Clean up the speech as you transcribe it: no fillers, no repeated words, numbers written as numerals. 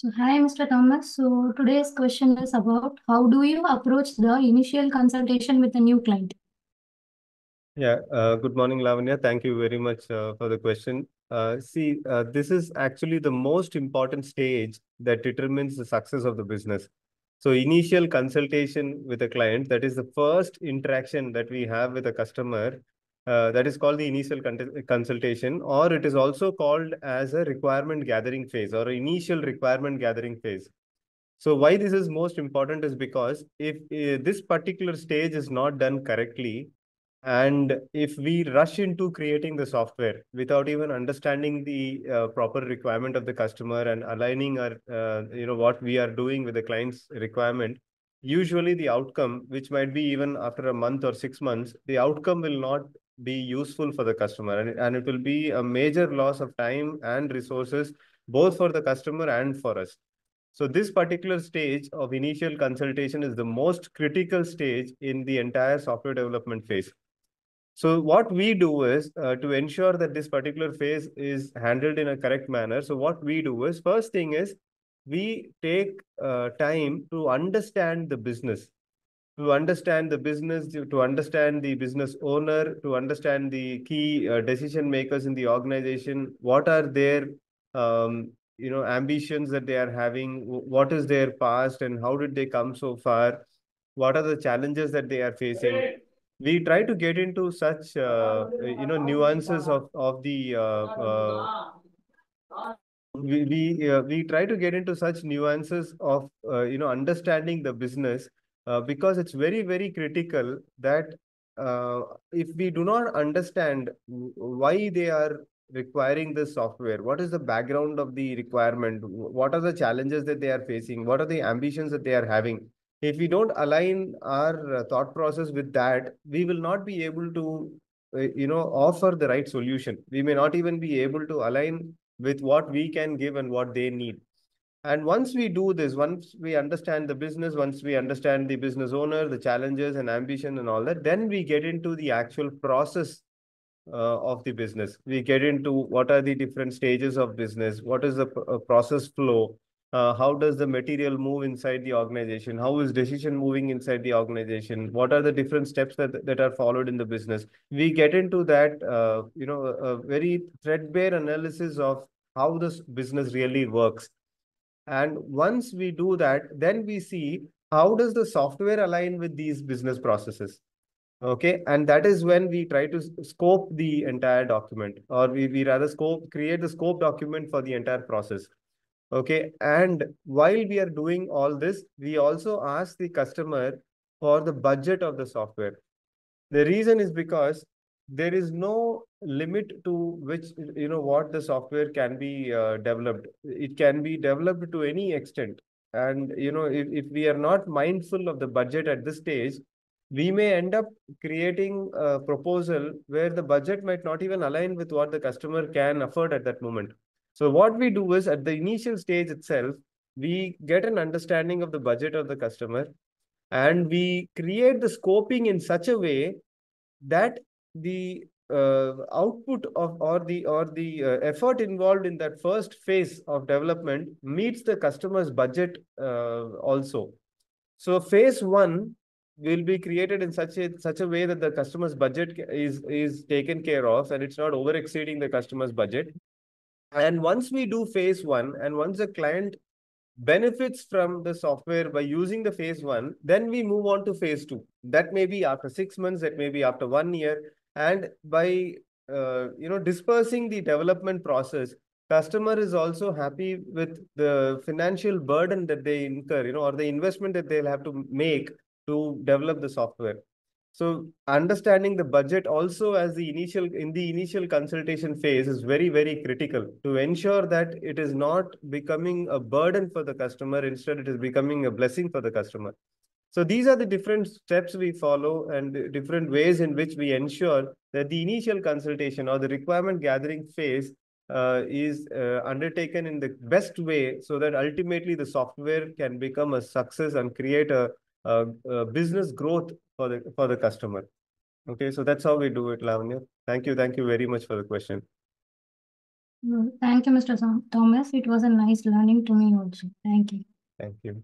So, hi, Mr. Thomas. So, today's question is about how do you approach the initial consultation with a new client? Yeah, good morning, Lavanya. Thank you very much for the question. This is actually the most important stage that determines the success of the business. So, initial consultation with a client, that is the first interaction that we have with a customer, that is called the initial consultation, or it is also called as a requirement gathering phase or initial requirement gathering phase. So, why this is most important is because if this particular stage is not done correctly, and if we rush into creating the software without even understanding the proper requirement of the customer and aligning our, what we are doing with the client's requirement, usually the outcome, which might be even after a month or 6 months, the outcome will not be useful for the customer, and it will be a major loss of time and resources, both for the customer and for us. So this particular stage of initial consultation is the most critical stage in the entire software development phase. So what we do is to ensure that this particular phase is handled in a correct manner. So what we do is, first thing is, we take time to understand the business, to understand the business owner, to understand the key decision makers in the organization. What are their ambitions that they are having? What is their past, and how did they come so far? What are the challenges that they are facing? We try to get into such nuances of the we try to get into such nuances of understanding the business, because it's very critical that if we do not understand why they are requiring this software, what is the background of the requirement, what are the challenges that they are facing, what are the ambitions that they are having, if we don't align our thought process with that, we will not be able to offer the right solution. We may not even be able to align with what we can give and what they need. And once we do this, once we understand the business, once we understand the business owner, the challenges and ambition and all that, then we get into the actual process of the business. We get into what are the different stages of business, what is the process flow, how does the material move inside the organization, how is decision moving inside the organization, what are the different steps that are followed in the business. We get into that, a very threadbare analysis of how this business really works. And once we do that, then we see how does the software align with these business processes. Okay, and that is when we try to scope the entire document, or we rather create the scope document for the entire process. Okay, and while we are doing all this, we also ask the customer for the budget of the software. The reason is because there is no limit to which, what the software can be developed. It can be developed to any extent. And, if we are not mindful of the budget at this stage, we may end up creating a proposal where the budget might not even align with what the customer can afford at that moment. So what we do is, at the initial stage itself, we get an understanding of the budget of the customer, and we create the scoping in such a way that the output of, or the effort involved in that first phase of development meets the customer's budget also. So phase one will be created in such a way that the customer's budget is taken care of, and it's not over exceeding the customer's budget. And once we do phase one, and once the client benefits from the software by using the phase one, then we move on to phase two. That may be after 6 months, that may be after 1 year. And by dispersing the development process, customer is also happy with the financial burden that they incur, or the investment that they'll have to make to develop the software. So understanding the budget also as the initial consultation phase is very critical to ensure that it is not becoming a burden for the customer. Instead, it is becoming a blessing for the customer. So these are the different steps we follow, and the different ways in which we ensure that the initial consultation or the requirement gathering phase is undertaken in the best way, so that ultimately the software can become a success and create a business growth for the customer. Okay, so that's how we do it, Lavanya. Thank you very much for the question. Thank you, Mr. Thomas. It was a nice learning to me also. Thank you. Thank you.